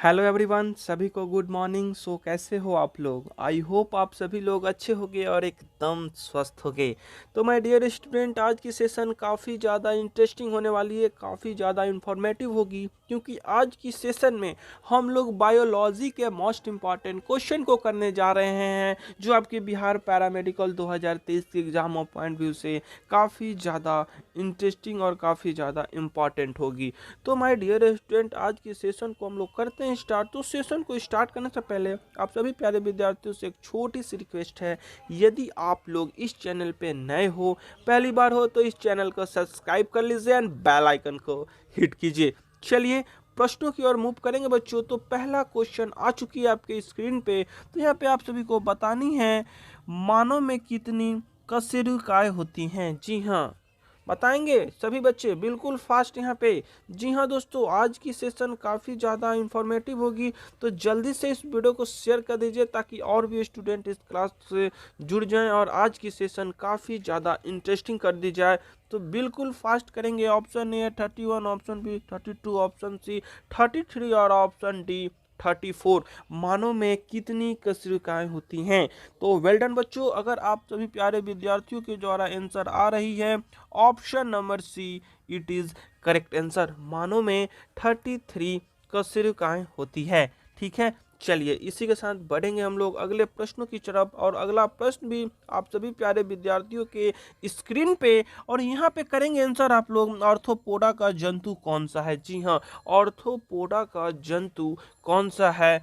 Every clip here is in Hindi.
हेलो एवरीवन, सभी को गुड मॉर्निंग। कैसे हो आप लोग? आई होप आप सभी लोग अच्छे होंगे और एकदम स्वस्थ होंगे। तो माय डियर स्टूडेंट, आज की सेशन काफ़ी ज़्यादा इंटरेस्टिंग होने वाली है, काफ़ी ज़्यादा इंफॉर्मेटिव होगी, क्योंकि आज की सेशन में हम लोग बायोलॉजी के मोस्ट इम्पॉर्टेंट क्वेश्चन को करने जा रहे हैं, जो आपके बिहार पैरामेडिकल 2023 के एग्जाम पॉइंट व्यू से काफ़ी ज़्यादा इंटरेस्टिंग और काफ़ी ज़्यादा इम्पॉर्टेंट होगी। तो माय डियर स्टूडेंट, आज की सेशन को हम लोग करते हैं स्टार्ट। तो सेशन को स्टार्ट करने से पहले आप सभी प्यारे विद्यार्थियों से एक छोटी सी रिक्वेस्ट है, यदि आप लोग इस चैनल पे नए हो, पहली बार हो, तो इस चैनल को सब्सक्राइब कर लीजिए एंड बेल आइकन को हिट कीजिए। चलिए प्रश्नों की ओर मूव करेंगे बच्चों। तो पहला क्वेश्चन आ चुकी है आपके स्क्रीन पे। तो यहाँ पे आप सभी को बतानी है, मानव में कितनी कशेरुकाएं होती हैं? जी हाँ, बताएंगे सभी बच्चे बिल्कुल फास्ट यहाँ पे। जी हाँ दोस्तों, आज की सेशन काफ़ी ज़्यादा इंफॉर्मेटिव होगी, तो जल्दी से इस वीडियो को शेयर कर दीजिए ताकि और भी स्टूडेंट इस क्लास से जुड़ जाएं और आज की सेशन काफ़ी ज़्यादा इंटरेस्टिंग कर दी जाए। तो बिल्कुल फास्ट करेंगे। Option A 31, option B 32, option C 33 और ऑप्शन डी 34। मानव में कितनी कशेरुकाएं होती हैं? तो वेल डन बच्चों, अगर आप सभी प्यारे विद्यार्थियों के द्वारा आंसर आ रही है option number C, it is correct answer. मानव में 33 कशेरुकाएं होती है। ठीक है, चलिए इसी के साथ बढ़ेंगे हम लोग अगले प्रश्नों की तरफ। और अगला प्रश्न भी आप सभी प्यारे विद्यार्थियों के स्क्रीन पे, और यहाँ पे करेंगे आंसर आप लोग, ऑर्थोपोडा का जंतु कौन सा है? जी हाँ, ऑर्थोपोडा का जंतु कौन सा है?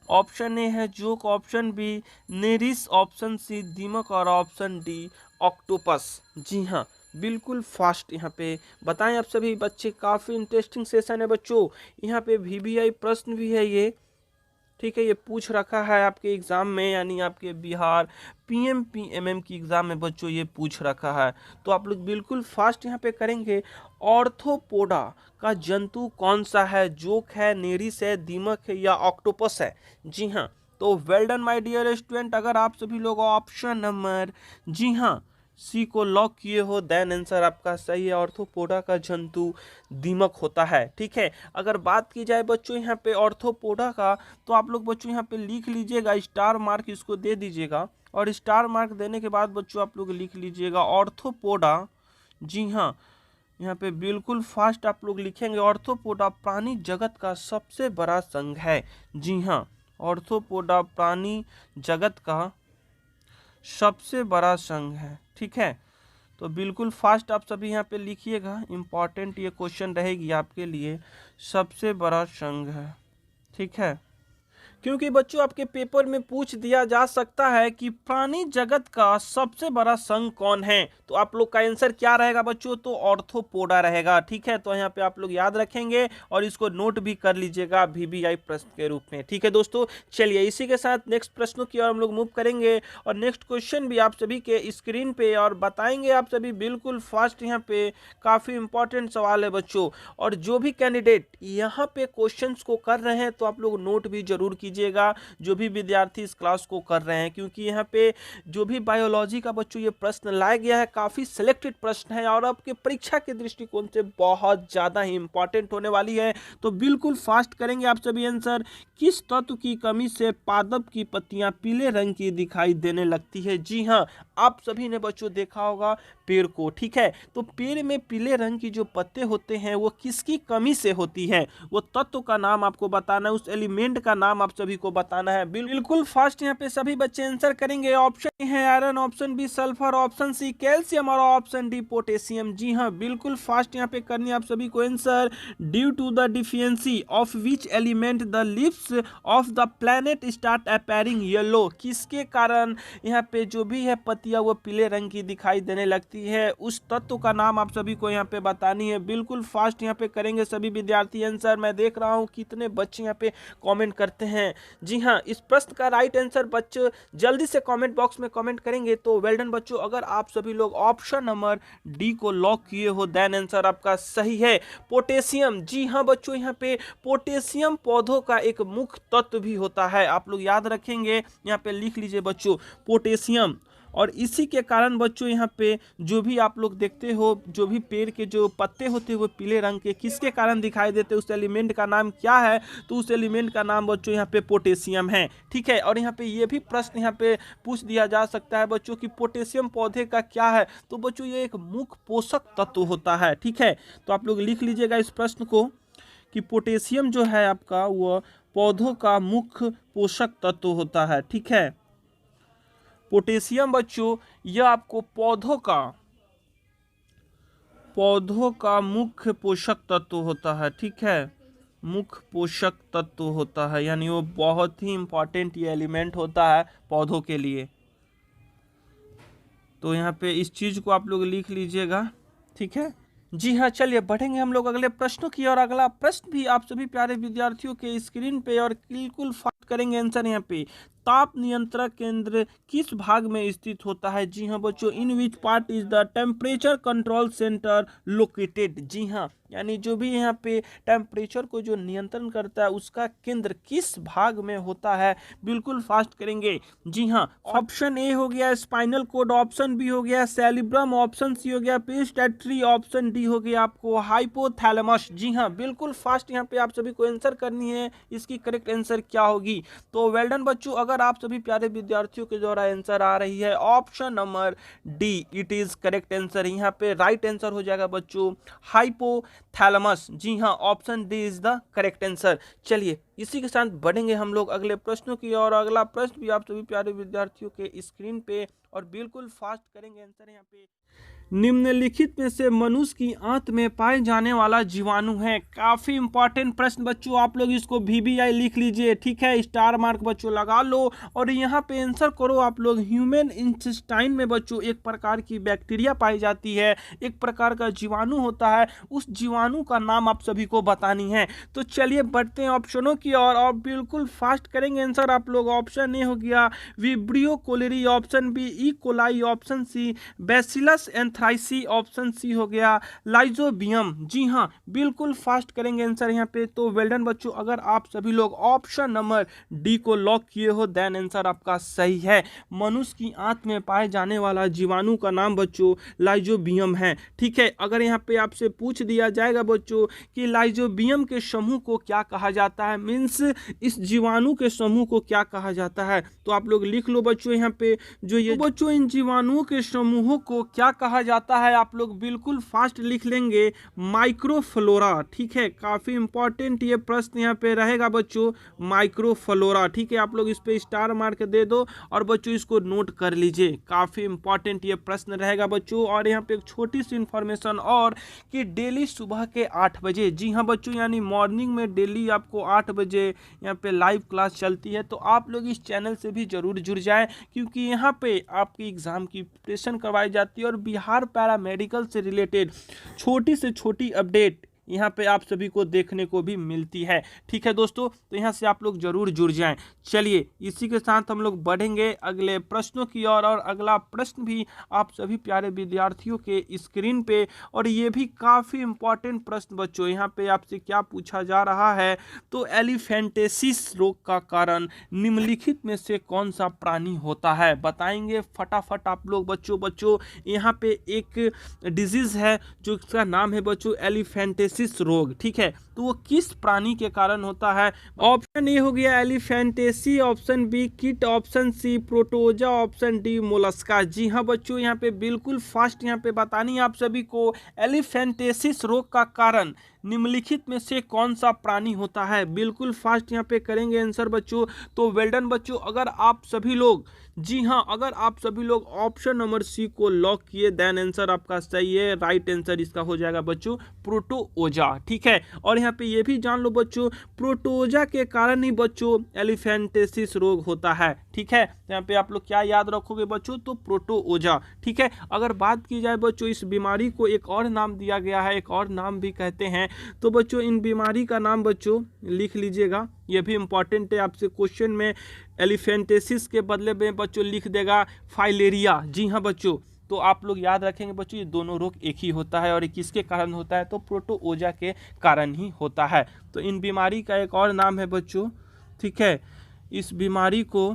ऑप्शन ए है जोक, option B Nereis, option C दीमक और ऑप्शन डी ऑक्टोपस। जी हाँ, बिल्कुल फास्ट यहाँ पे बताएं आप सभी बच्चे। काफ़ी इंटरेस्टिंग सेशन है बच्चों। यहाँ पे वीवीआई प्रश्न भी है ये। ठीक है, ये पूछ रखा है आपके एग्ज़ाम में, यानी आपके बिहार पीएमपीएमएम की एग्ज़ाम में बच्चों ये पूछ रखा है। तो आप लोग बिल्कुल फास्ट यहाँ पे करेंगे। ऑर्थोपोडा का जंतु कौन सा है? जोक है, नेरिस है, दीमक है या ऑक्टोपस है? जी हाँ, तो well done my dear student. अगर आप सभी लोग ऑप्शन नंबर जी हाँ सी को लॉक किए हो, देन आंसर आपका सही है। ऑर्थोपोडा का जंतु दीमक होता है। ठीक है, अगर बात की जाए बच्चों यहाँ पे ऑर्थोपोडा का, तो आप लोग बच्चों यहाँ पे लिख लीजिएगा, स्टार मार्क इसको दे दीजिएगा। और स्टार मार्क देने के बाद बच्चों आप लोग लिख लीजिएगा ऑर्थोपोडा। जी हाँ, यहाँ पे बिल्कुल फास्ट आप लोग लिखेंगे, ऑर्थोपोडा प्राणी जगत का सबसे बड़ा संघ है। जी हाँ, ऑर्थोपोडा प्राणी जगत का सबसे बड़ा संघ है। ठीक है, तो बिल्कुल फास्ट आप सभी यहाँ पे लिखिएगा, इम्पॉर्टेंट ये क्वेश्चन रहेगी आपके लिए। सबसे बड़ा संघ है। ठीक है, क्योंकि बच्चों आपके पेपर में पूछ दिया जा सकता है कि प्राणी जगत का सबसे बड़ा संघ कौन है, तो आप लोग का आंसर क्या रहेगा बच्चों? तो ऑर्थोपोडा रहेगा। ठीक है, तो यहाँ पे आप लोग याद रखेंगे और इसको नोट भी कर लीजिएगा वीवीआई प्रश्न के रूप में। ठीक है दोस्तों, चलिए इसी के साथ नेक्स्ट प्रश्नों की ओर हम लोग मूव करेंगे। और नेक्स्ट क्वेश्चन भी आप सभी के स्क्रीन पे और बताएंगे आप सभी बिल्कुल फास्ट। यहाँ पे काफ़ी इंपॉर्टेंट सवाल है बच्चों, और जो भी कैंडिडेट यहाँ पे क्वेश्चंस को कर रहे हैं तो आप लोग नोट भी जरूर कीजिएगा, जो भी विद्यार्थी इस क्लास को कर रहे हैं, क्योंकि यहाँ पे जो भी बायोलॉजी का बच्चों ये प्रश्न लाया गया है, काफ़ी सिलेक्टेड प्रश्न है और आपके परीक्षा के दृष्टिकोण से बहुत ज़्यादा ही इंपॉर्टेंट होने वाली है। तो बिल्कुल फास्ट करेंगे आप सभी आंसर। किस तत्व की कमी से पादप की पत्तियां पीले रंग की दिखाई देने लगती है? जी हाँ, आप सभी ने बच्चों देखा होगा पेड़ को। ठीक है, तो पेड़ में पीले रंग की जो पत्ते होते हैं वो किसकी कमी से होती है? वो तत्व का नाम आपको बताना है, उस एलिमेंट का नाम आप सभी को बताना है। बिल्कुल फास्ट यहाँ पे सभी बच्चे आंसर करेंगे। ऑप्शन है iron, option B sulphur, option C calcium और ऑप्शन डी पोटेशियम। जी हाँ, बिल्कुल फास्ट यहाँ पे करनी है आप सभी को answer. Due to the deficiency of which element the leaves of the planet start appearing yellow? किसके कारण यहाँ पे जो भी है पत्तियां वो पीले रंग की दिखाई देने लगती है, उस तत्व का नाम आप सभी को यहाँ पे बतानी है। बिल्कुल फास्ट यहाँ पे करेंगे सभी विद्यार्थी आंसर। मैं देख रहा हूँ कितने बच्चे यहाँ पे कमेंट करते हैं। जी हाँ, इस प्रश्न का राइट आंसर बच्चे जल्दी से कमेंट बॉक्स में कमेंट करेंगे। तो वेल डन बच्चों, अगर आप सभी लोग ऑप्शन नंबर डी को लॉक किए हो, देन आंसर आपका सही है, पोटेशियम। जी हाँ बच्चों, यहाँ पे पोटेशियम पौधों का एक मुख्य तत्व भी होता है। आप लोग याद रखेंगे, यहाँ पे लिख लीजिए बच्चों, पोटेशियम और इसी के कारण बच्चों यहाँ पे जो भी आप लोग देखते हो, जो भी पेड़ के जो पत्ते होते हैं वो पीले रंग के किसके कारण दिखाई देते हैं, उस एलिमेंट का नाम क्या है? तो उस एलिमेंट का नाम बच्चों यहाँ पे पोटेशियम है। ठीक है, और यहाँ पे ये भी प्रश्न यहाँ पे पूछ दिया जा सकता है बच्चों कि पोटेशियम पौधे का क्या है? तो बच्चों ये एक मुख्य पोषक तत्व होता है। ठीक है, तो आप लोग लिख लीजिएगा इस प्रश्न को कि पोटेशियम जो है आपका वो पौधों का मुख्य पोषक तत्व होता है। ठीक है, पोटेशियम बच्चों यह आपको पौधों का मुख्य पोषक तत्व होता है। ठीक है, मुख्य पोषक तत्व होता है, यानी वो बहुत ही इंपॉर्टेंट ये एलिमेंट होता है पौधों के लिए। तो यहाँ पे इस चीज को आप लोग लिख लीजिएगा। ठीक है जी हाँ, चलिए बढ़ेंगे हम लोग अगले प्रश्नों की और अगला प्रश्न भी आप सभी प्यारे विद्यार्थियों के स्क्रीन पे और बिल्कुल फास्ट करेंगे आंसर। यहाँ पे ताप नियंत्रण केंद्र किस भाग में स्थित होता है? जी हाँ बच्चों, in which part is the temperature control center located. जी हाँ, यानी जो भी यहाँ पे टेम्परेचर को जो नियंत्रण करता है उसका केंद्र किस भाग में होता है? बिल्कुल फास्ट करेंगे। जी हाँ, ऑप्शन ए हो गया स्पाइनल कोड, ऑप्शन बी हो गया सेरिब्रम, ऑप्शन सी हो गया पिट्यूटरी, ऑप्शन डी हो गया आपको हाइपोथैलेमस। जी हाँ, बिल्कुल फास्ट यहाँ पे आप सभी को आंसर करनी है, इसकी करेक्ट आंसर क्या होगी? तो वेल डन बच्चों, अगर आप सभी प्यारे विद्यार्थियों के द्वारा आंसर आ रही है option number D, it is correct answer. यहाँ पे राइट आंसर हो जाएगा बच्चों हाइपोथैलेमस। जी हाँ, option D is the correct answer. चलिए इसी के साथ बढ़ेंगे हम लोग अगले प्रश्नों की और अगला प्रश्न भी आप सभी प्यारे विद्यार्थियों के स्क्रीन पे और बिल्कुल फास्ट करेंगे आंसर। यहाँ पे निम्नलिखित में से मनुष्य की आंत में पाए जाने वाला जीवाणु है। काफी इंपॉर्टेंट प्रश्न बच्चों, आप लोग इसको VBI लिख लीजिए। ठीक है, स्टार मार्क बच्चों लगा लो और यहाँ पे आंसर करो आप लोग। ह्यूमन इंटेस्टाइन में बच्चों एक प्रकार की बैक्टीरिया पाई जाती है, एक प्रकार का जीवाणु होता है, उस जीवाणु का नाम आप सभी को बतानी है। तो चलिए बढ़ते हैं ऑप्शनों की और बिल्कुल फास्ट करेंगे आंसर आप लोग। ऑप्शन ए हो गया vibrio cholerae, option B E coli, option C bacillus anthracis, option C हो गया लाइजोबियम। जी हाँ, बिल्कुल फास्ट करेंगे आंसर यहाँ पे। तो वेल डन बच्चों, अगर आप सभी लोग ऑप्शन नंबर डी को लॉक किए हो देन आंसर आपका सही है। मनुष्य की आंत में पाए जाने वाला जीवाणु का नाम बच्चों लाइजोबियम है। ठीक है, अगर यहाँ पे आपसे पूछ दिया जाएगा बच्चों कि लाइजोबियम के समूह को क्या कहा जाता है, मीन्स इस जीवाणु के समूह को क्या कहा जाता है, तो आप लोग लिख लो बच्चों यहाँ पे जो ये बच्चों इन जीवाणुओं के समूहों को क्या कहा जाता है, आप लोग बिल्कुल फास्ट लिख लेंगे माइक्रोफ्लोरा। ठीक है, काफी इंपॉर्टेंट ये प्रश्न यहाँ पे रहेगा बच्चों, माइक्रोफ्लोरा। ठीक है, आप लोग इस पे स्टार मार्क दे दो और बच्चों इसको नोट कर लीजिए, काफी इंपॉर्टेंट ये प्रश्न रहेगा बच्चों। और यहाँ पे एक छोटी सी इंफॉर्मेशन और कि डेली सुबह के 8 बजे, जी हाँ बच्चों, यानी मॉर्निंग में डेली आपको 8 बजे यहाँ पे लाइव क्लास चलती है। तो आप लोग इस चैनल से भी जरूर जुड़ जाएं, क्योंकि यहाँ पे आपकी एग्जाम की प्रिपरेशन करवाई जाती है और बिहार पैरामेडिकल से रिलेटेड छोटी से छोटी अपडेट यहाँ पे आप सभी को देखने को भी मिलती है। ठीक है दोस्तों, तो यहाँ से आप लोग जरूर जुड़ जाएं। चलिए इसी के साथ हम लोग बढ़ेंगे अगले प्रश्नों की और अगला प्रश्न भी आप सभी प्यारे विद्यार्थियों के स्क्रीन पे, और ये भी काफ़ी इंपॉर्टेंट प्रश्न बच्चों। यहाँ पे आपसे क्या पूछा जा रहा है, तो एलिफेंटेसिस रोग का कारण निम्नलिखित में से कौन सा प्राणी होता है, बताएंगे फटाफट आप लोग बच्चों। यहाँ पे एक डिजीज है जो इसका नाम है बच्चों एलिफेंटेसिस रोग। ठीक है, तो वो किस प्राणी के कारण होता है? ऑप्शन ए हो गया elephantiasis, option B kit, option C protozoa, option D mollusca. जी हाँ बच्चों, यहाँ पे बिल्कुल फास्ट यहाँ पे बतानी है आप सभी को, एलिफेंटेसिस रोग का कारण निम्नलिखित में से कौन सा प्राणी होता है? बिल्कुल फास्ट यहाँ पे करेंगे आंसर बच्चों। तो वेल डन बच्चों, अगर आप सभी लोग, जी हाँ, अगर आप सभी लोग ऑप्शन नंबर सी को लॉक किए देन आंसर आपका सही है। राइट आंसर इसका हो जाएगा बच्चों प्रोटोओजा। ठीक है, और यहाँ पे ये भी जान लो बच्चों, प्रोटोजा के कारण ही बच्चों एलिफेंटेसिस रोग होता है। ठीक है, यहाँ पे आप लोग क्या याद रखोगे बच्चों, तो प्रोटोओजा। ठीक है, अगर बात की जाए बच्चों इस बीमारी को एक और नाम दिया गया है, एक और नाम भी कहते हैं, तो बच्चों इन बीमारी का नाम बच्चों लिख लीजिएगा, ये भी इंपॉर्टेंट है, आपसे क्वेश्चन में एलिफेंटेसिस के बदले में बच्चों लिख देगा फाइलेरिया। जी हाँ बच्चों, तो आप लोग याद रखेंगे बच्चों ये दोनों रोग एक ही होता है और किसके कारण होता है, तो प्रोटोओजा के कारण ही होता है। तो इन बीमारी का एक और नाम है बच्चों, ठीक है, इस बीमारी को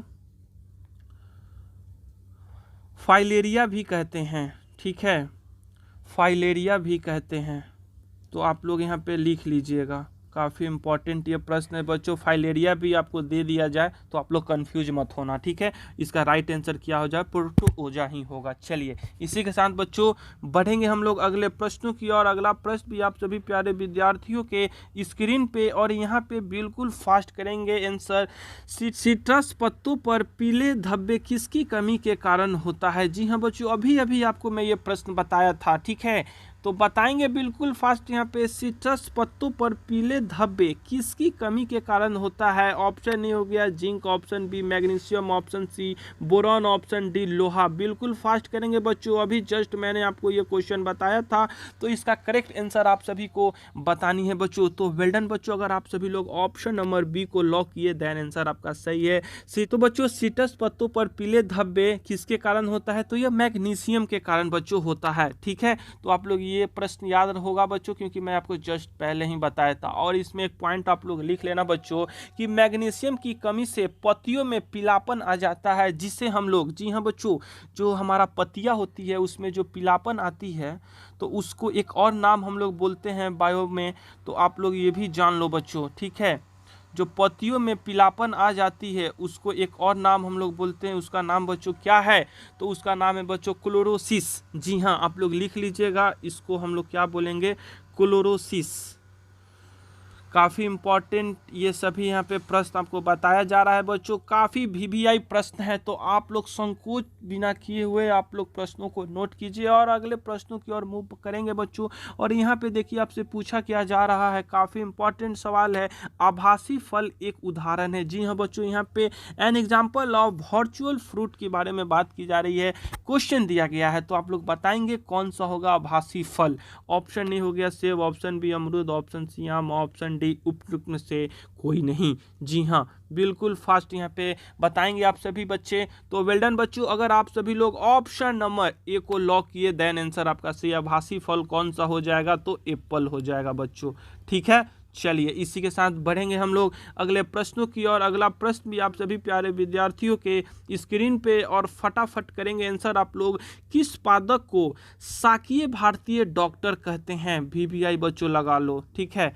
फाइलेरिया भी कहते हैं, ठीक है, फाइलेरिया भी कहते हैं। तो आप लोग यहाँ पे लिख लीजिएगा, काफ़ी इंपॉर्टेंट ये प्रश्न है बच्चों। फाइलेरिया भी आपको दे दिया जाए तो आप लोग कंफ्यूज मत होना, ठीक है। इसका राइट आंसर क्या हो जाए, प्रोटोजोआ ही होगा। चलिए इसी के साथ बच्चों बढ़ेंगे हम लोग अगले प्रश्नों की और अगला प्रश्न भी आप सभी प्यारे विद्यार्थियों के स्क्रीन पे, और यहाँ पे बिल्कुल फास्ट करेंगे आंसर। सिट्रस पत्तों पर पीले धब्बे किसकी कमी के कारण होता है? जी हाँ बच्चों, अभी अभी आपको मैं ये प्रश्न बताया था, ठीक है। तो बताएंगे बिल्कुल फास्ट यहाँ पे, सिट्रस पत्तों पर पीले धब्बे किसकी कमी के कारण होता है? ऑप्शन ए हो गया zinc, option B magnesium, option C boron, option D लोहा। बिल्कुल फास्ट करेंगे बच्चों, अभी जस्ट मैंने आपको ये क्वेश्चन बताया था, तो इसका करेक्ट आंसर आप सभी को बतानी है बच्चों। तो वेल डन बच्चों, अगर आप सभी लोग ऑप्शन नंबर बी को लॉक किए, देन आंसर आपका सही है। तो बच्चों सिट्रस पत्तों पर पीले धब्बे किसके कारण होता है? तो यह मैग्नीशियम के कारण बच्चों होता है, ठीक है। तो आप लोग ये प्रश्न याद होगा बच्चों, क्योंकि मैं आपको जस्ट पहले ही बताया था। और इसमें एक पॉइंट आप लोग लिख लेना बच्चों कि मैग्नीशियम की कमी से पत्तियों में पीलापन आ जाता है, जिससे हम लोग, जी हाँ बच्चों, जो हमारा पत्तियां होती है उसमें जो पीलापन आती है, तो उसको एक और नाम हम लोग बोलते हैं बायो में, तो आप लोग ये भी जान लो बच्चों, ठीक है। जो पत्तियों में पीलापन आ जाती है उसको एक और नाम हम लोग बोलते हैं, उसका नाम बच्चों क्या है? तो उसका नाम है बच्चों क्लोरोसिस। जी हाँ, आप लोग लिख लीजिएगा, इसको हम लोग क्या बोलेंगे? क्लोरोसिस। काफ़ी इंपॉर्टेंट ये सभी यहाँ पे प्रश्न आपको बताया जा रहा है बच्चों, काफ़ी वीवीआई प्रश्न है, तो आप लोग संकोच बिना किए हुए आप लोग प्रश्नों को नोट कीजिए और अगले प्रश्नों की ओर मूव करेंगे बच्चों। और यहाँ पे देखिए आपसे पूछा क्या जा रहा है, काफ़ी इंपॉर्टेंट सवाल है, आभासी फल एक उदाहरण है। जी हाँ बच्चों, यहाँ पे an example of virtual fruit के बारे में बात की जा रही है, क्वेश्चन दिया गया है, तो आप लोग बताएंगे कौन सा होगा आभासी फल। ऑप्शन ए हो गया सेब, ऑप्शन बी अमरूद, ऑप्शन सी आम, ऑप्शन डी उपयुक्त में से कोई नहीं। जी हाँ, बिल्कुल फास्ट यहाँ पे बताएंगे आप सभी बच्चे। तो वेल डन बच्चों, अगर आप सभी लोग ऑप्शन नंबर ए को लॉक किए, देन आंसर आपका सही। आभासी फल कौन सा हो जाएगा? तो एप्पल हो जाएगा बच्चों, ठीक है। चलिए इसी के साथ बढ़ेंगे हम लोग अगले प्रश्नों की और अगला प्रश्न भी आप सभी प्यारे विद्यार्थियों के स्क्रीन पे, और फटाफट करेंगे आंसर आप लोग। किस पादप को शाकीय भारतीय डॉक्टर कहते हैं? वीवीआई बच्चों लगा लो, ठीक है।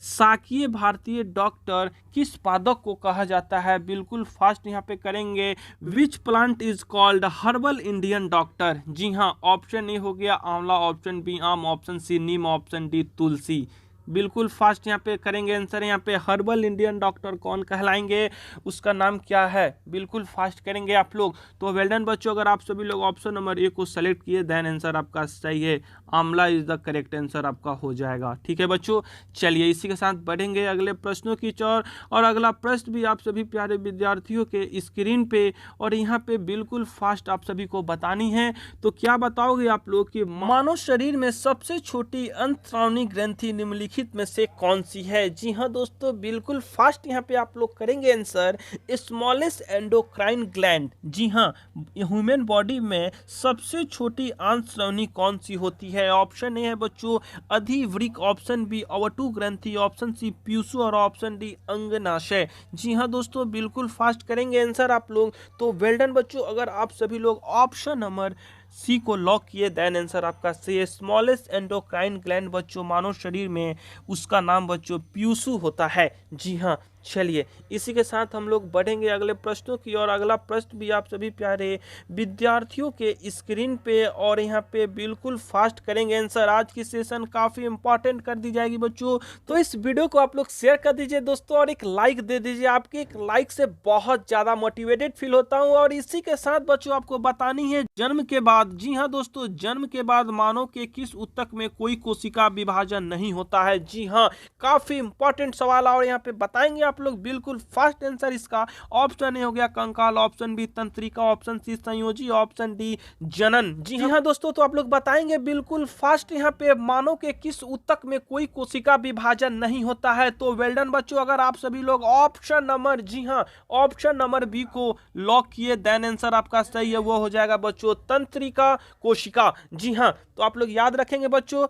शाकीय भारतीय डॉक्टर किस पादप को कहा जाता है? बिल्कुल फास्ट यहाँ पे करेंगे। Which plant is called herbal Indian doctor? जी हाँ, ऑप्शन ए हो गया amla, option B aam, option C neem, option D tulsi. बिल्कुल फास्ट यहाँ पे करेंगे आंसर। यहाँ पे हर्बल इंडियन डॉक्टर कौन कहलाएंगे, उसका नाम क्या है? बिल्कुल फास्ट करेंगे आप लोग। तो वेल डन बच्चों, अगर आप सभी लोग ऑप्शन नंबर ए को सेलेक्ट किए, देन आंसर आपका सही है, आंवला इज द करेक्ट आंसर आपका हो जाएगा, ठीक है बच्चों। चलिए इसी के साथ बढ़ेंगे अगले प्रश्नों की ओर, और अगला प्रश्न भी आप सभी प्यारे विद्यार्थियों के स्क्रीन पे, और यहाँ पे बिल्कुल फास्ट आप सभी को बतानी है। तो क्या बताओगे आप लोग कि मानव शरीर में सबसे छोटी अंतःस्रावी ग्रंथि निम्नलिखित में से कौन सी है? जी हाँ दोस्तों, बिल्कुल फास्ट यहाँ पे आप लोग करेंगे आंसर। Smallest endocrine gland. जी हाँ, ह्यूमन बॉडी में सबसे छोटी अंतःस्रावी कौन सी होती है? ऑप्शन ए है बच्चों अधिवृक्क, ऑप्शन बी अवटु ग्रंथि, ऑप्शन सी प्यूसु, और ऑप्शन डी अंगनाशय। जी हाँ दोस्तों, बिल्कुल फास्ट करेंगे आंसर आप लोग। तो वेल डन बच्चों, अगर आप सभी लोग ऑप्शन नंबर सी को लॉक किए, देन आंसर आपका सी। स्मॉलेस्ट एंडोक्राइन ग्लैंड बच्चों मानव शरीर में, उसका नाम बच्चों प्यूसु होता है। जी हाँ, चलिए इसी के साथ हम लोग बढ़ेंगे अगले प्रश्नों की, और अगला प्रश्न भी आप सभी प्यारे विद्यार्थियों के स्क्रीन पे, और यहाँ पे बिल्कुल फास्ट करेंगे आंसर। आज की सेशन काफ़ी इंपॉर्टेंट कर दी जाएगी बच्चों, तो इस वीडियो को आप लोग शेयर कर दीजिए दोस्तों, और एक लाइक दे दीजिए। आपके एक लाइक से बहुत ज़्यादा मोटिवेटेड फील होता हूँ। और इसी के साथ बच्चों आपको बतानी है जन्म के बाद, जी हाँ दोस्तों, जन्म के बाद मानव के किस ऊतक में कोई कोशिका विभाजन नहीं होता है? जी हाँ, काफ़ी इंपॉर्टेंट सवाल, और यहाँ पे बताएंगे आप लोग बिल्कुल फास्ट आंसर इसका। ऑप्शन ए हो गया कंकाल, ऑप्शन बी तंत्रिका, ऑप्शन सी संयोजी, ऑप्शन डी जनन। जी हाँ दोस्तों, तो आप लोग बताएंगे बिल्कुल फास्ट यहाँ पे मानव के किस ऊतक में कोई कोशिका विभाजन नहीं होता है? तो वेल डन बच्चों, अगर आप सभी लोग ऑप्शन नंबर, जी हाँ, ऑप्शन नंबर बी को लॉक किए, देन आंसर आपका सही है, वो हो जाएगा बच्चों तंत्रिका कोशिका। जी हाँ, तो आप लोग याद रखेंगे बच्चों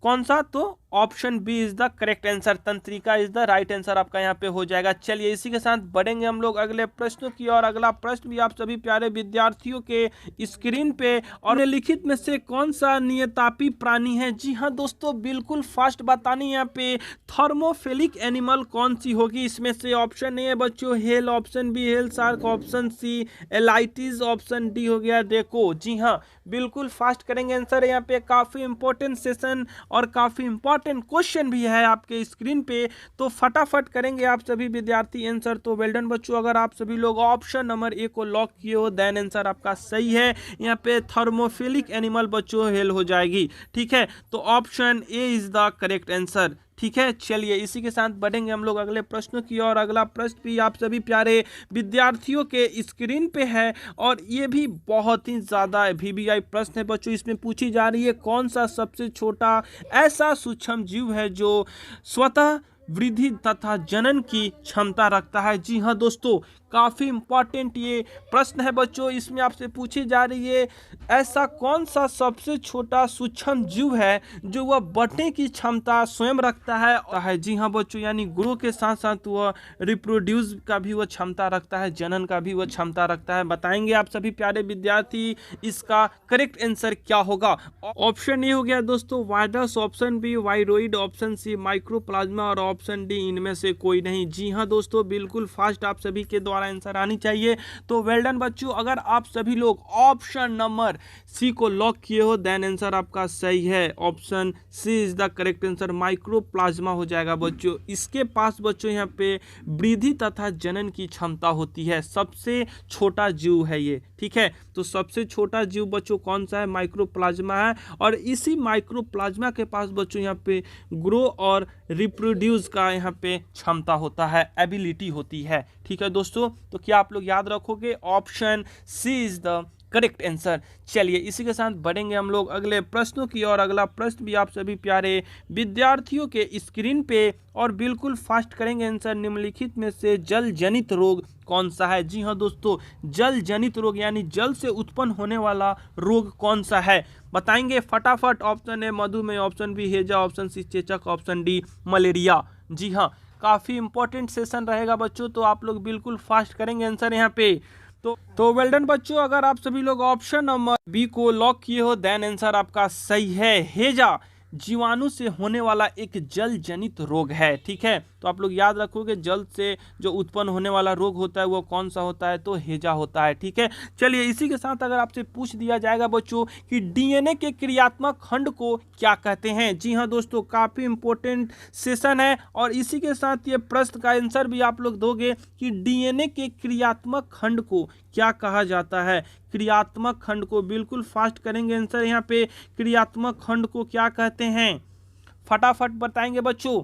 कौन सा? तो option B is the correct answer, तंत्रिका इज द राइट आंसर आपका यहाँ पे हो जाएगा। चलिए इसी के साथ बढ़ेंगे हम लोग अगले प्रश्न की और अगला प्रश्न भी आप सभी प्यारे विद्यार्थियों के स्क्रीन पे, और निम्नलिखित में से कौन सा नियतापी प्राणी है। जी हाँ दोस्तों, बिल्कुल फास्ट बतानी यहाँ पे, थर्मोफिलिक एनिमल कौन सी होगी इसमें से। ऑप्शन ए है बच्चों whale, option B whale shark, option C एलाइटिस, ऑप्शन डी हो गया डेको। जी हाँ, बिल्कुल फास्ट करेंगे आंसर। यहाँ पे काफी इंपॉर्टेंट सेशन और काफी इंपॉर्टेंट क्वेश्चन भी है आपके स्क्रीन पे, तो फटाफट करेंगे आप सभी विद्यार्थी आंसर। तो वेल डन बच्चों, अगर आप सभी लोग ऑप्शन नंबर ए को लॉक किए हो देन आंसर आपका सही है। यहाँ पे थर्मोफिलिक एनिमल बच्चों हेल हो जाएगी। ठीक है, तो option A is the correct answer. ठीक है, चलिए इसी के साथ बढ़ेंगे हम लोग अगले प्रश्न की और अगला प्रश्न भी आप सभी प्यारे विद्यार्थियों के स्क्रीन पे है, और ये भी बहुत ही ज़्यादा वीवीआई प्रश्न है बच्चों। इसमें पूछी जा रही है कौन सा सबसे छोटा ऐसा सूक्ष्म जीव है जो स्वतः वृद्धि तथा जनन की क्षमता रखता है। जी हाँ दोस्तों, काफ़ी इंपॉर्टेंट ये प्रश्न है बच्चों। इसमें आपसे पूछी जा रही है ऐसा कौन सा सबसे छोटा सूक्ष्म जीव है जो वह बढ़ने की क्षमता स्वयं रखता है। जी हाँ बच्चों, यानी ग्रो के साथ साथ वह रिप्रोड्यूस का भी वह क्षमता रखता है, जनन का भी वह क्षमता रखता है। बताएंगे आप सभी प्यारे विद्यार्थी इसका करेक्ट आंसर क्या होगा। ऑप्शन ए हो गया दोस्तों virus, option B viroid, option C microplasma और ऑप्शन डी इनमें से कोई नहीं। जी हाँ दोस्तों, बिल्कुल फास्ट आप सभी के द्वारा आंसर आनी चाहिए। तो वेल डन बच्चों, अगर आप सभी लोग ऑप्शन नंबर सी को लॉक किए हो देन आंसर आपका सही है। Option C is the correct answer, microplasma हो जाएगा बच्चों। इसके पास बच्चों यहाँ पे वृद्धि तथा जनन की क्षमता होती है, सबसे छोटा जीव है ये। ठीक है, तो सबसे छोटा जीव बच्चों कौन सा है, माइक्रोप्लाज्मा है, और इसी माइक्रोप्लाज्मा के पास बच्चों यहाँ पे ग्रो और रिप्रोड्यूस का यहाँ पे क्षमता होता है, एबिलिटी होती है। ठीक है दोस्तों, तो क्या आप लोग याद रखोगे option C is the correct answer. चलिए इसी के साथ बढ़ेंगे हम लोग अगले प्रश्नों की और अगला प्रश्न भी आप सभी प्यारे विद्यार्थियों के स्क्रीन पे, और बिल्कुल फास्ट करेंगे आंसर। निम्नलिखित में से जल जनित रोग कौन सा है। जी हाँ दोस्तों, जल जनित रोग यानी जल से उत्पन्न होने वाला रोग कौन सा है, बताएंगे फटाफट। ऑप्शन ए मधुमेह, ऑप्शन बी हैजा, ऑप्शन सी चेचक, ऑप्शन डी मलेरिया। जी हाँ, काफ़ी इंपॉर्टेंट सेशन रहेगा बच्चों, तो आप लोग बिल्कुल फास्ट करेंगे आंसर यहाँ पे। तो वेल डन बच्चों, अगर आप सभी लोग ऑप्शन नंबर बी को लॉक किए हो देन आंसर आपका सही है। हैजा जीवाणु से होने वाला एक जल जनित रोग है। ठीक है, तो आप लोग याद रखोगे जल से जो उत्पन्न होने वाला रोग होता है वो कौन सा होता है, तो हैजा होता है। ठीक है, चलिए इसी के साथ अगर आपसे पूछ दिया जाएगा बच्चों कि डीएनए के क्रियात्मक खंड को क्या कहते हैं। जी हाँ दोस्तों, काफ़ी इंपॉर्टेंट सेशन है, और इसी के साथ ये प्रश्न का आंसर भी आप लोग दोगे कि डीएनए के क्रियात्मक खंड को क्या कहा जाता है। क्रियात्मक खंड को बिल्कुल फास्ट करेंगे आंसर यहाँ पे, क्रियात्मक खंड को क्या कहते हैं, फटाफट बताएंगे बच्चों,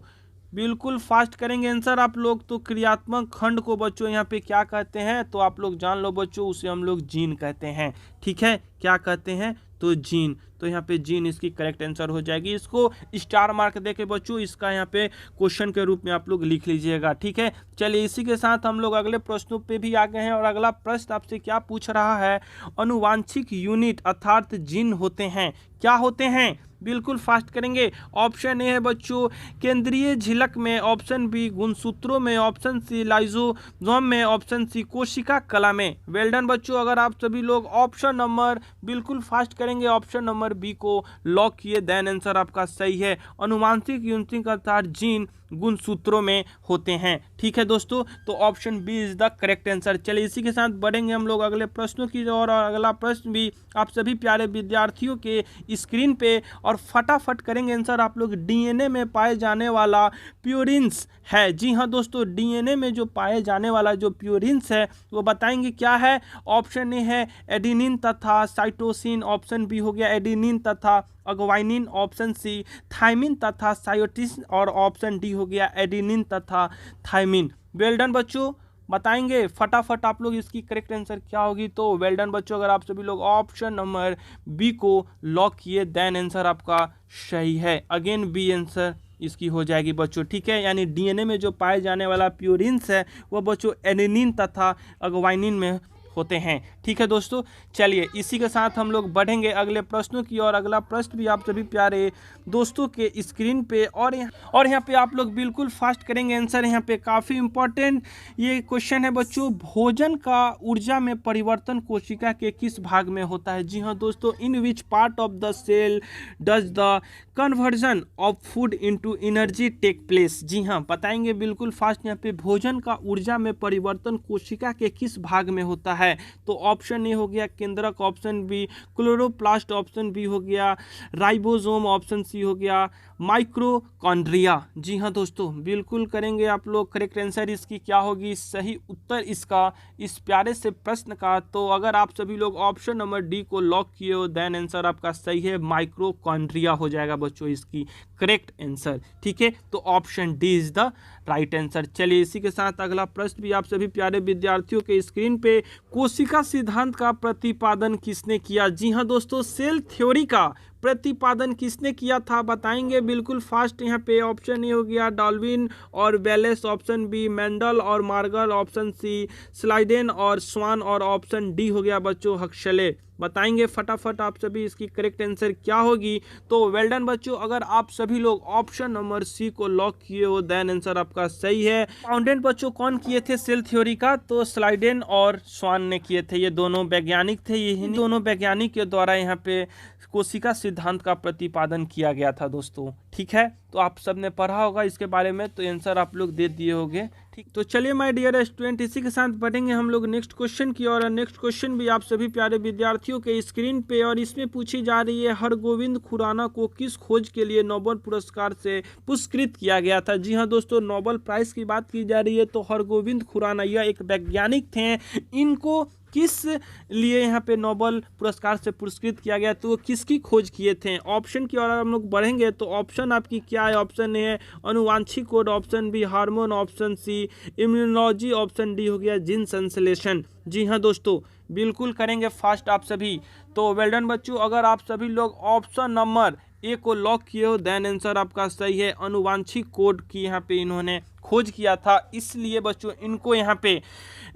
बिल्कुल फास्ट करेंगे आंसर आप लोग। तो क्रियात्मक खंड को बच्चों यहाँ पे क्या कहते हैं, तो आप लोग जान लो बच्चों, उसे हम लोग जीन कहते हैं। ठीक है, क्या कहते हैं, तो जीन। तो यहाँ पे जीन इसकी करेक्ट आंसर हो जाएगी। इसको स्टार मार्क देके बच्चों इसका यहाँ पे क्वेश्चन के रूप में आप लोग लिख लीजिएगा। ठीक है, चलिए इसी के साथ हम लोग अगले प्रश्नों पे भी आ गए हैं, और अगला प्रश्न आपसे क्या पूछ रहा है, अनुवांशिक यूनिट अर्थात जीन होते हैं, क्या होते हैं, बिल्कुल फास्ट करेंगे। ऑप्शन ए है बच्चों केंद्रीय झिलक में, ऑप्शन बी गुणसूत्रों में, ऑप्शन सी लाइजोसोम में, ऑप्शन सी कोशिका कला में। वेल डन बच्चों, अगर आप सभी लोग ऑप्शन नंबर बिल्कुल फास्ट करेंगे, ऑप्शन नंबर बी को लॉक किए देन आंसर आपका सही है। अनुवांशिक यूनिट अर्थात जीन गुणसूत्रों में होते हैं। ठीक है दोस्तों, तो option B is the correct answer. चलिए इसी के साथ बढ़ेंगे हम लोग अगले प्रश्नों की ओर, और अगला प्रश्न भी आप सभी प्यारे विद्यार्थियों के स्क्रीन पे, और फटाफट करेंगे आंसर आप लोग। डीएनए में पाए जाने वाला प्यूरिन्स है। जी हाँ दोस्तों, डीएनए में जो पाए जाने वाला जो प्यूरिन्स है वो बताएंगे क्या है। ऑप्शन ए है एडेनिन तथा साइटोसिन, ऑप्शन बी हो गया एडेनिन तथा अग्वाइनिन, ऑप्शन सी थाइमिन तथा साइटोसिन, और ऑप्शन डी हो गया एडेनिन तथा थाइमिन। वेल डन बच्चों, बताएंगे फटाफट आप लोग इसकी करेक्ट आंसर क्या होगी। तो वेल डन बच्चों, अगर आप सभी लोग ऑप्शन नंबर बी को लॉक किए देन आंसर आपका सही है। अगेन बी आंसर इसकी हो जाएगी बच्चों। ठीक है, यानी डीएनए में जो पाए जाने वाला प्यूरिन्स है वो बच्चों एडेनिन तथा अग्वाइनिन में होते हैं। ठीक है दोस्तों, चलिए इसी के साथ हम लोग बढ़ेंगे अगले प्रश्नों की और अगला प्रश्न भी आप सभी प्यारे दोस्तों के स्क्रीन पे और यहाँ पे आप लोग बिल्कुल फास्ट करेंगे आंसर। यहाँ पे काफ़ी इंपॉर्टेंट ये क्वेश्चन है बच्चों, भोजन का ऊर्जा में परिवर्तन कोशिका के किस भाग में होता है? जी हाँ दोस्तों, in which part of the cell does the conversion of food into energy take place? जी हाँ बताएंगे बिल्कुल फास्ट। यहाँ पे भोजन का ऊर्जा में परिवर्तन कोशिका के किस भाग में होता है? तो ऑप्शन ए हो गया केंद्रक, option B chloroplast, option B हो गया राइबोसोम, ऑप्शन सी हो गया माइक्रोकॉन्ड्रिया। जी हाँ दोस्तों बिल्कुल करेंगे आप लोग। करेक्ट आंसर इसकी क्या होगी, सही उत्तर इसका इस प्यारे से प्रश्न का, तो अगर आप सभी लोग ऑप्शन नंबर डी को लॉक किए हो देन आंसर आपका सही है, माइक्रोकॉन्ड्रिया हो जाएगा बच्चों इसकी करेक्ट आंसर। ठीक है, तो option D is the right answer. चलिए इसी के साथ अगला प्रश्न भी आप सभी प्यारे विद्यार्थियों के स्क्रीन पे, कोशिका सिद्धांत का प्रतिपादन किसने किया? जी हाँ दोस्तों, सेल थ्योरी का प्रतिपादन किसने किया था बताएंगे बिल्कुल फास्ट। यहाँ पे ऑप्शन ए हो गया डाल्विन और वेलेस, ऑप्शन बी मेंडल और मार्गल, ऑप्शन सी स्लाइडेन और स्वान और ऑप्शन डी हो गया बच्चों हक्सले। बताएंगे फटाफट आप सभी इसकी करेक्ट आंसर क्या होगी। तो वेल डन बच्चों, अगर आप सभी लोग ऑप्शन नंबर सी को लॉक किए हो देन आंसर आपका सही है। फाउंडेंट बच्चों कौन किए थे सेल थ्योरी का? तो स्लाइडेन और स्वान ने किए थे। ये दोनों वैज्ञानिक थे, ये दोनों वैज्ञानिक के द्वारा यहाँ पे कोशिका सिद्धांत का प्रतिपादन किया गया था दोस्तों। ठीक है, तो आप सब ने पढ़ा होगा इसके बारे में, तो आंसर आप लोग दे दिए होंगे। ठीक, तो चलिए माय डियर स्टूडेंट इसी के साथ बढ़ेंगे हम लोग नेक्स्ट क्वेश्चन की और नेक्स्ट क्वेश्चन भी आप सभी प्यारे विद्यार्थियों के स्क्रीन पे, और इसमें पूछी जा रही है हरगोविंद खुराना को किस खोज के लिए नोबेल पुरस्कार से पुरस्कृत किया गया था? जी हाँ दोस्तों, नोबेल प्राइज की बात की जा रही है तो हरगोविंद खुराना यह एक वैज्ञानिक थे, इनको किस लिए यहाँ पे नोबेल पुरस्कार से पुरस्कृत किया गया, तो वो किसकी खोज किए थे? ऑप्शन की ओर हम लोग बढ़ेंगे तो ऑप्शन आपकी क्या है? ऑप्शन ए है अनुवांशिक code, option B hormone, option C immunology, option D हो गया जीन संश्लेषण। जी हाँ दोस्तों बिल्कुल करेंगे फास्ट आप सभी। तो वेल डन बच्चों, अगर आप सभी लोग ऑप्शन नंबर ए को लॉक किए हो देन आंसर आपका सही है, अनुवांशिक कोड की यहाँ पे इन्होंने खोज किया था, इसलिए बच्चों इनको यहाँ पे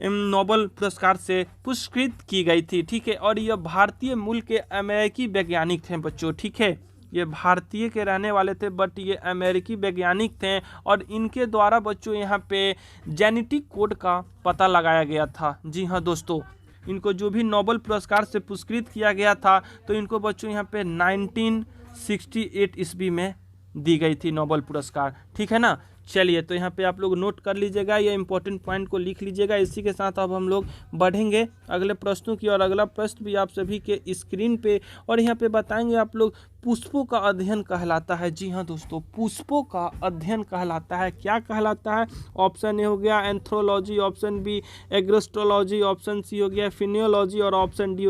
नोबेल पुरस्कार से पुरस्कृत की गई थी। ठीक है, और यह भारतीय मूल के अमेरिकी वैज्ञानिक थे बच्चों। ठीक है, ये भारतीय के रहने वाले थे बट ये अमेरिकी वैज्ञानिक थे, और इनके द्वारा बच्चों यहाँ पे जेनेटिक कोड का पता लगाया गया था। जी हाँ दोस्तों, इनको जो भी नोबेल पुरस्कार से पुरस्कृत किया गया था तो इनको बच्चों यहाँ पे 1968 ईस्वी में दी गई थी नोबेल पुरस्कार। ठीक है ना, चलिए तो यहाँ पे आप लोग नोट कर लीजिएगा, ये इंपॉर्टेंट पॉइंट को लिख लीजिएगा। इसी के साथ अब हम लोग बढ़ेंगे अगले प्रश्नों की, और अगला प्रश्न भी आप सभी के स्क्रीन पे, और यहाँ पे बताएंगे आप लोग पुष्पों का अध्ययन कहलाता है। जी हाँ दोस्तों, पुष्पों का अध्ययन कहलाता है, क्या कहलाता है? ऑप्शन ए हो गया anthropology, option B agrostology, option C हो गया फिनियोलॉजी और ऑप्शन डी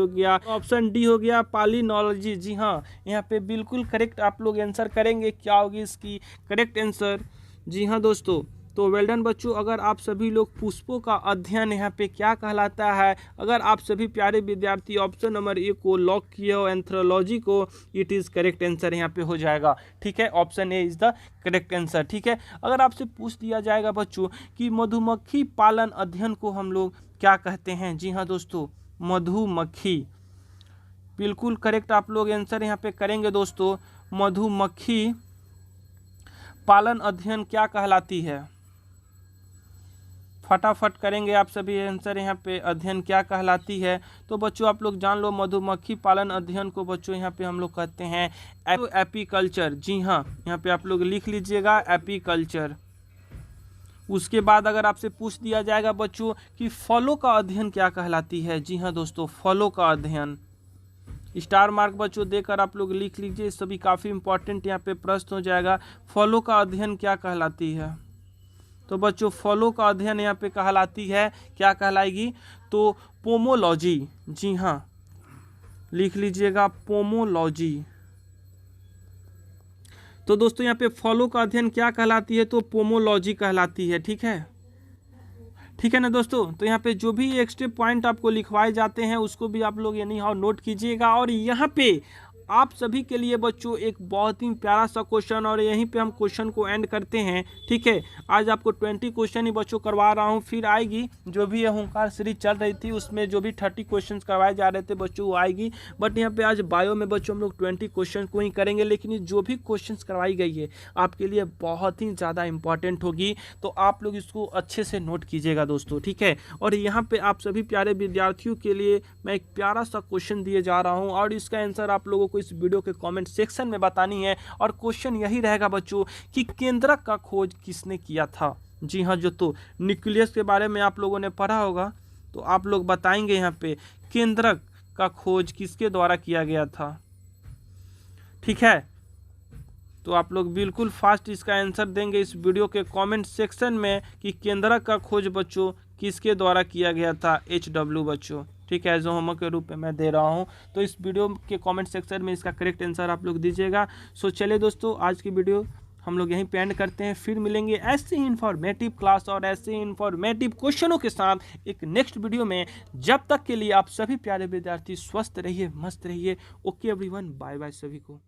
हो गया पालिनोलॉजी। जी हाँ, यहाँ पे बिल्कुल करेक्ट आप लोग आंसर करेंगे, क्या होगी इसकी करेक्ट आंसर? जी हाँ दोस्तों, तो वेल डन बच्चों, अगर आप सभी लोग पुष्पों का अध्ययन यहाँ पे क्या कहलाता है, अगर आप सभी प्यारे विद्यार्थी ऑप्शन नंबर ए को लॉक किए हो एंथ्रोलॉजी को, इट इज़ करेक्ट आंसर यहाँ पे हो जाएगा। ठीक है, option A is the correct answer. ठीक है, अगर आपसे पूछ दिया जाएगा बच्चों कि मधुमक्खी पालन अध्ययन को हम लोग क्या कहते हैं? जी हाँ दोस्तों, मधुमक्खी, बिल्कुल करेक्ट आप लोग आंसर यहाँ पे करेंगे दोस्तों। मधुमक्खी पालन अध्ययन क्या कहलाती है? फटाफट करेंगे आप सभी आंसर यहाँ पे, अध्ययन क्या कहलाती है? तो बच्चों आप लोग जान लो, मधुमक्खी पालन अध्ययन को बच्चों यहाँ पे हम लोग कहते हैं एपीकल्चर। जी हाँ, यहाँ पे आप लोग लिख लीजिएगा एपीकल्चर। उसके बाद अगर आपसे पूछ दिया जाएगा बच्चों कि फलों का अध्ययन क्या कहलाती है? जी हाँ दोस्तों, फलों का अध्ययन, स्टार मार्क बच्चों देकर आप लोग लिख लीजिए, सभी काफ़ी इंपॉर्टेंट यहाँ पे प्रश्न हो जाएगा। फलों का अध्ययन क्या कहलाती है? तो बच्चों फलों का अध्ययन यहाँ पे कहलाती है, क्या कहलाएगी? तो पोमोलॉजी। जी हाँ, लिख लीजिएगा पोमोलॉजी। तो दोस्तों यहाँ पे फलों का अध्ययन क्या कहलाती है? तो पोमोलॉजी कहलाती है। ठीक है, ठीक है ना दोस्तों, तो यहाँ पे जो भी एक्स्ट्रा पॉइंट आपको लिखवाए जाते हैं उसको भी आप लोग यानी हाउ नोट कीजिएगा। और यहाँ पे आप सभी के लिए बच्चों एक बहुत ही प्यारा सा क्वेश्चन, और यहीं पे हम क्वेश्चन को एंड करते हैं। ठीक है, आज आपको 20 क्वेश्चन ही बच्चों करवा रहा हूँ, फिर आएगी जो भी यह हुंकार सीरीज चल रही थी उसमें जो भी 30 क्वेश्चन करवाए जा रहे थे बच्चों वो आएगी। बट यहाँ पे आज बायो में बच्चों हम लोग 20 क्वेश्चन को ही करेंगे, लेकिन ये जो भी क्वेश्चन करवाई गई है आपके लिए बहुत ही ज़्यादा इंपॉर्टेंट होगी, तो आप लोग इसको अच्छे से नोट कीजिएगा दोस्तों। ठीक है, और यहाँ पे आप सभी प्यारे विद्यार्थियों के लिए मैं एक प्यारा सा क्वेश्चन दिए जा रहा हूँ, और इसका आंसर आप लोगों को इस वीडियो के कमेंट सेक्शन में बतानी है। और क्वेश्चन यही रहेगा बच्चों कि केंद्रक का खोज किसने किया था। जी हाँ, जो तो न्यूक्लियस के बारे में आप लोगों ने पढ़ा होगा, तो आप लोग बताएंगे यहाँ पे केंद्रक का खोज किसके द्वारा किया गया था। ठीक है, तो आप लोग बिल्कुल फास्ट इसका आंसर देंगे इस वीडियो के कमेंट सेक्शन में कि केंद्रक का खोज बच्चों किसके द्वारा किया गया था। HW बच्चों। ठीक है, जो होमवर्क के रूप में मैं दे रहा हूं, तो इस वीडियो के कमेंट सेक्शन में इसका करेक्ट आंसर आप लोग दीजिएगा। सो चलिए दोस्तों, आज की वीडियो हम लोग यहीं पे एंड करते हैं, फिर मिलेंगे ऐसे ही इन्फॉर्मेटिव क्लास और ऐसे ही इन्फॉर्मेटिव क्वेश्चनों के साथ एक नेक्स्ट वीडियो में। जब तक के लिए आप सभी प्यारे विद्यार्थी स्वस्थ रहिए, मस्त रहिए। ओके एवरीवन, बाय बाय सभी को।